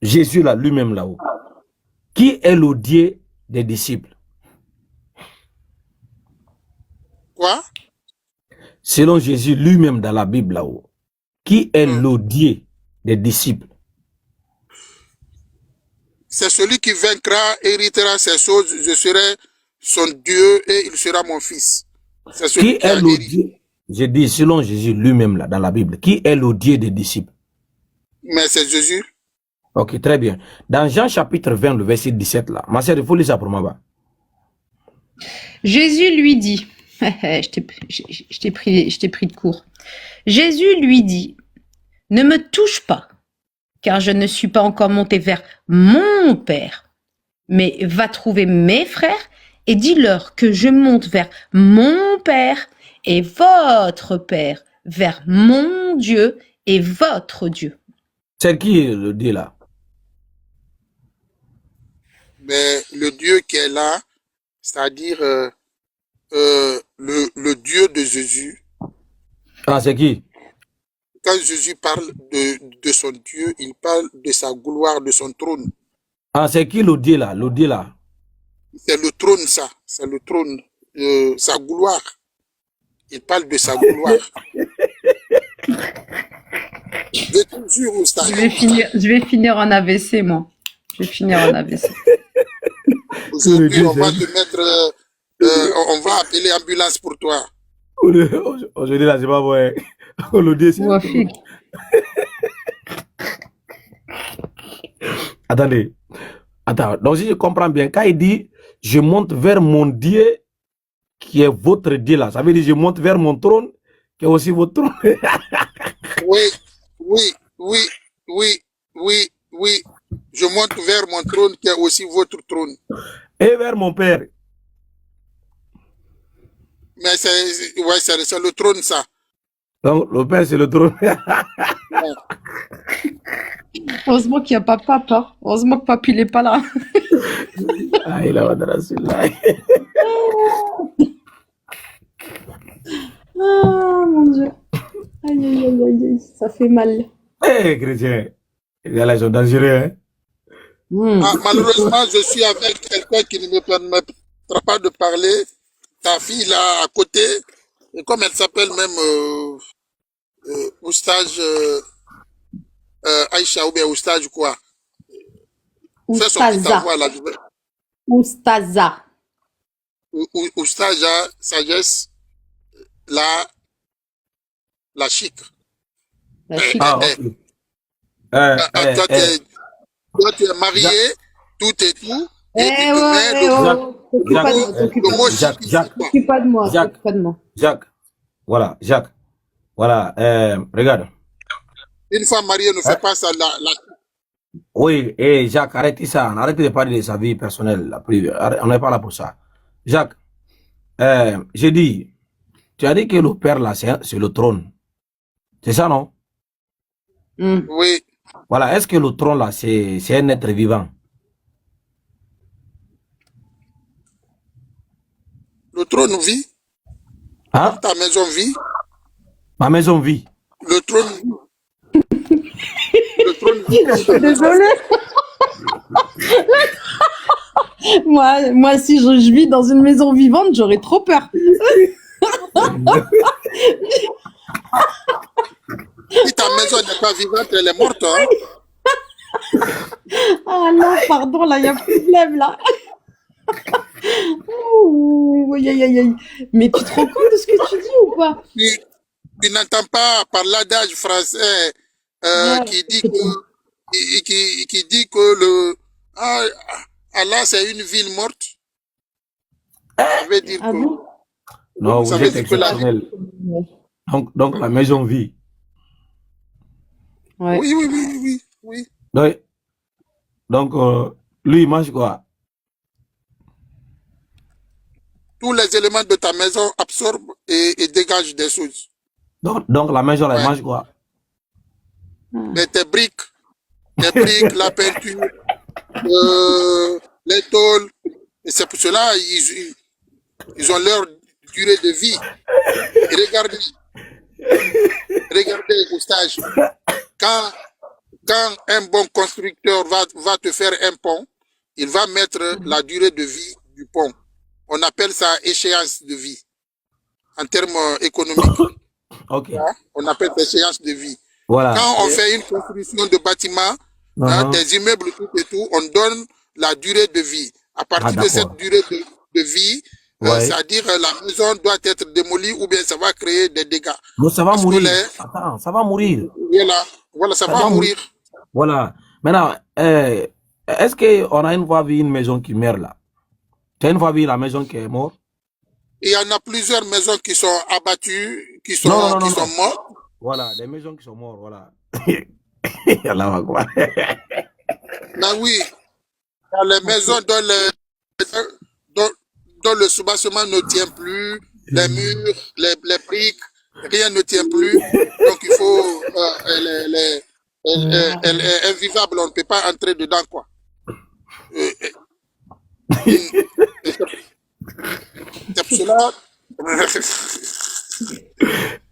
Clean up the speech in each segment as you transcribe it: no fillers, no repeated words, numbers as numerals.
Jésus là, lui-même là-haut. Qui est l'odié des disciples? Quoi? Selon Jésus lui-même dans la Bible là-haut. Qui est l'odié des disciples? C'est celui qui vaincra, héritera ces choses. Je serai son Dieu et il sera mon fils. C'est celui qui est l'odié? J'ai dit selon Jésus lui-même là dans la Bible. Qui est l'odié des disciples? Mais c'est Jésus. Ok, très bien. Dans Jean chapitre 20, le verset 17 là. Ma sœur, il faut lire ça pour moi. Jésus lui dit, je t'ai pris de court. Jésus lui dit, ne me touche pas, car je ne suis pas encore monté vers mon Père, mais va trouver mes frères et dis-leur que je monte vers mon Père et votre Père, vers mon Dieu et votre Dieu. C'est qui le dit là? Mais le Dieu qui est là, c'est-à-dire le Dieu de Jésus. Ah, c'est qui? Quand Jésus parle de son Dieu, il parle de sa gloire, de son trône. Ah, c'est qui l'odié là? L'odié là? C'est le trône, ça. C'est le trône. Sa gloire. Il parle de sa gloire. Je te jure, Oustaz. Je vais finir en AVC, moi. Je vais finir en AVC. Aujourd'hui, on va te mettre... on va appeler ambulance pour toi. Aujourd'hui, là, c'est pas vrai. L'odié, c'est... Attendez. Attends, donc si je comprends bien, quand il dit « Je monte vers mon Dieu qui est votre Dieu » là, ça veut dire « Je monte vers mon trône qui est aussi votre trône ». Oui. Je monte vers mon trône qui est aussi votre trône. Et vers mon Père. Mais c'est le trône, ça. Donc, le Père, c'est le trône. Heureusement qu'il n'y a pas papa. Heureusement que papy n'est pas là. Ah, il a celui-là. Ah, mon Dieu. Aïe, ça fait mal. Eh, chrétien, ils sont dangereux, hein? Ah, malheureusement, je suis avec quelqu'un qui ne me permettra pas de parler. Ta fille, là, à côté, et comme elle s'appelle même Oustage Aïcha ou bien Oustage quoi? Oustaza. Oustaza. Oustaja, sagesse, la chic. La chic. Toi, tu es marié, tout et tout. T'occupe pas de moi. Jacques, voilà, Jacques. Voilà, regarde. Une femme mariée ne fait pas ça. Oui, Jacques, arrêtez ça. Arrêtez de parler de sa vie personnelle, la privée. On n'est pas là pour ça. Jacques, j'ai dit, tu as dit que le Père, là, c'est le trône. C'est ça, non? Oui. Voilà, est-ce que le trône, là, c'est un être vivant? Le trône vit? Hein? Ta maison vit? Ma maison vit. Le trône vit. Le trône vit. Je suis désolée. moi, si je vis dans une maison vivante, j'aurais trop peur. Si ta maison n'est pas vivante, elle est morte. Hein? Ah non, pardon, là, il y a problème, là. Mais tu te rends compte de ce que tu dis ou pas? Tu n'entends pas par l'adage français qui dit que Allah, c'est une ville morte. Ça veut dire que... Bon? Non, vous êtes exceptionnel. Donc, la maison vit. Ouais. Oui. Donc, lui, il mange quoi? Tous les éléments de ta maison absorbent et dégagent des choses. Donc la maison, elle mange quoi? Mais tes briques, la peinture, les tôles. Et c'est pour cela ils ont leur durée de vie. Et regardez au stage. Quand quand un bon constructeur va te faire un pont, il va mettre la durée de vie du pont. On appelle ça échéance de vie en termes économiques. Ok. On appelle ça échéance de vie. Voilà. Quand on fait une construction de bâtiments, des immeubles, tout et tout, on donne la durée de vie. À partir de cette durée de vie, c'est-à-dire la maison doit être démolie ou bien ça va créer des dégâts. Donc ça va mourir. Attends, ça va mourir. Voilà, ça va mourir. Voilà. Maintenant, est-ce qu'on a une fois vu une maison qui meurt là? Tu as une fois vu la maison qui est morte? Il y en a plusieurs maisons qui sont abattues, qui sont mortes. Voilà, des maisons qui sont mortes, voilà. Allah va quoi. Ben oui, dans les maisons dont le soubassement ne tient plus, les murs, les briques, rien ne tient plus. Donc il faut, elle est invivable, on ne peut pas entrer dedans, quoi. C'est pour cela.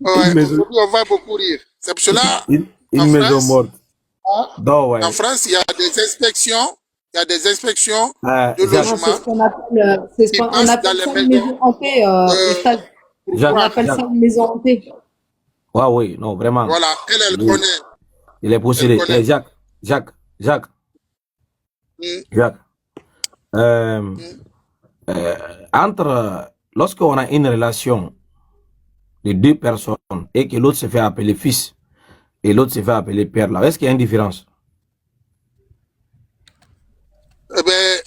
Aujourd'hui, on va beaucoup rire. C'est pour cela. Une maison morte. En France, il y a des inspections. Il y a des inspections de logement. C'est ce qu'on appelle ça une maison hantée. On appelle ça une maison hantée. Ouais, oui, non, vraiment. Voilà, elle connaît. Il est possédé. Jacques. Lorsqu'on a une relation de deux personnes et que l'autre se fait appeler fils et l'autre se fait appeler père, là, est-ce qu'il y a une différence? Eh bien,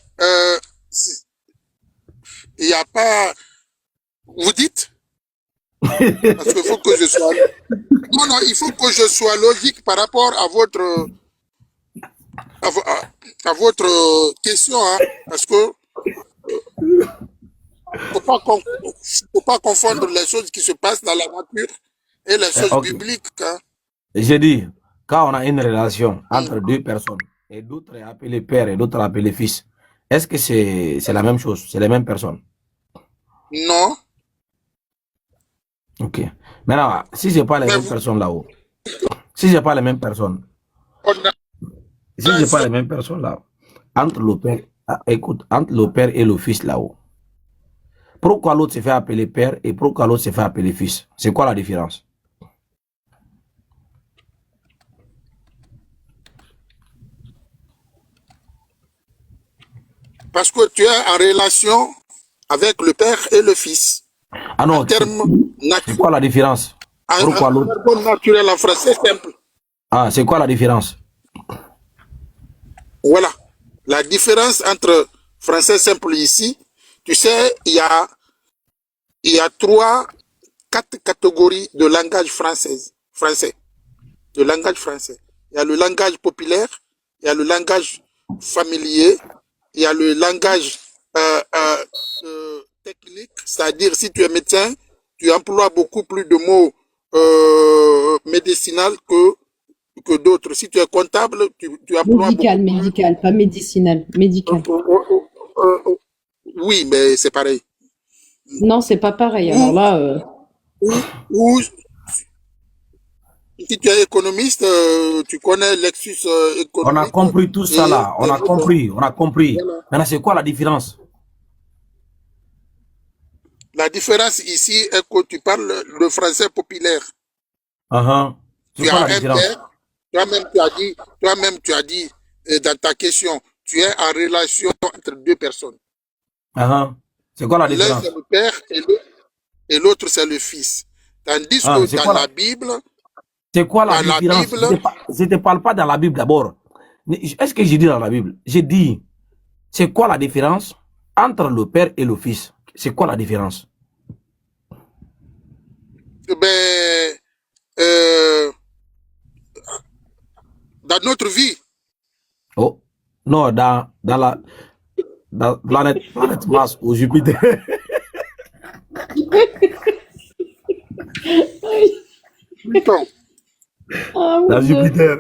il n'y a pas... Vous dites? Parce qu'il faut que je sois... Non, il faut que je sois logique par rapport à votre question, hein, parce que faut pas confondre les choses qui se passent dans la nature et les choses bibliques. Hein. J'ai dit, quand on a une relation entre deux personnes, et d'autres est appelé père et d'autres appelé fils, est-ce que c'est la même chose? C'est les mêmes personnes? Non. Ok. Maintenant, si c'est pas les mêmes personnes là-haut, si c'est pas les mêmes personnes, là, entre le père, écoute, entre le père et le fils là-haut, pourquoi l'autre se fait appeler père et pourquoi l'autre se fait appeler fils? C'est quoi la différence? Parce que tu es en relation avec le père et le fils. Ah non, c'est quoi la différence? Pourquoi l'autre? Naturel en français simple. Ah, c'est quoi la différence? Voilà. La différence entre français simple ici, tu sais, il y a 4 catégories de langage français. De langage français. Il y a le langage populaire, il y a le langage familier, il y a le langage technique, c'est-à-dire si tu es médecin, tu emploies beaucoup plus de mots médicinaux que d'autres. Si tu es comptable, tu emploies médical, pas médicinal, médical. Oui, mais c'est pareil. Non, c'est pas pareil. Alors là, si tu es économiste, tu connais Lexus économique. On a compris tout ça là. On a compris. Voilà. Maintenant, c'est quoi la différence? La différence ici est que tu parles le français populaire. C'est quoi la différence? Toi-même, tu as dit dans ta question, tu es en relation entre deux personnes. C'est quoi la différence? L'un c'est le père et l'autre c'est le fils. Tandis que dans la Bible... C'est quoi la différence? Je ne te parle pas dans la Bible d'abord. Est-ce que j'ai dit dans la Bible? J'ai dit, c'est quoi la différence entre le père et le fils? C'est quoi la différence? Dans notre vie. Oh, non, dans la planète Mars ou Jupiter. Dans Jupiter.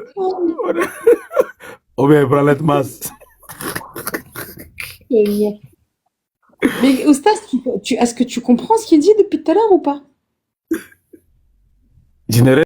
Ou bien planète Mars. Mais Oustas, est-ce que tu comprends ce qu'il dit depuis tout à l'heure ou pas? Général.